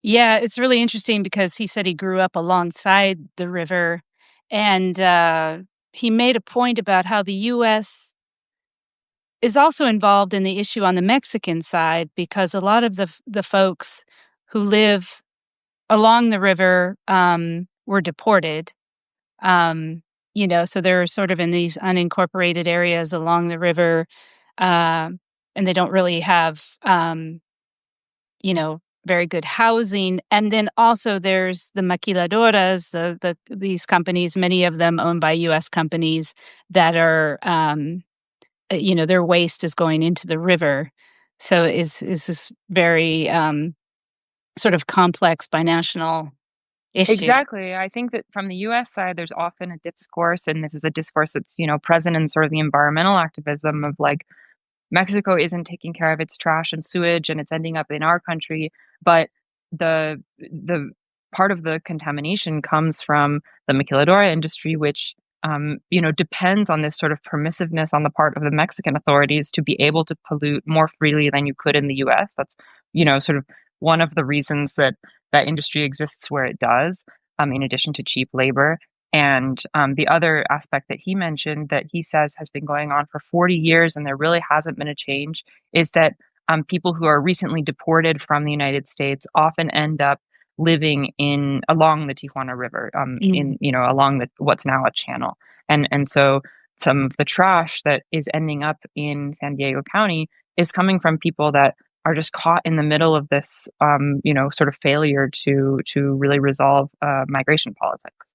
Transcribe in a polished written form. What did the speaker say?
Yeah, it's really interesting because he said he grew up alongside the river, and, he made a point about how the US is also involved in the issue on the Mexican side because a lot of the folks who live along the river, were deported, um, so they're sort of in these unincorporated areas along the river, and they don't really have, very good housing. And then also there's the maquiladoras, these companies, many of them owned by US companies that are, their waste is going into the river. So is this very, sort of complex binational issue. Exactly. I think that from the US side, there's often a discourse, and this is a discourse that's, present in sort of the environmental activism of like, Mexico isn't taking care of its trash and sewage and it's ending up in our country, but the part of the contamination comes from the maquiladora industry, which depends on this sort of permissiveness on the part of the Mexican authorities to be able to pollute more freely than you could in the US. That's, sort of one of the reasons that that industry exists where it does, in addition to cheap labor. And the other aspect that he mentioned that he says has been going on for 40 years and there really hasn't been a change is that people who are recently deported from the United States often end up living in along the Tijuana River, Mm. in along the what's now a channel, and so some of the trash that is ending up in San Diego County is coming from people that are just caught in the middle of this, sort of failure to really resolve migration politics.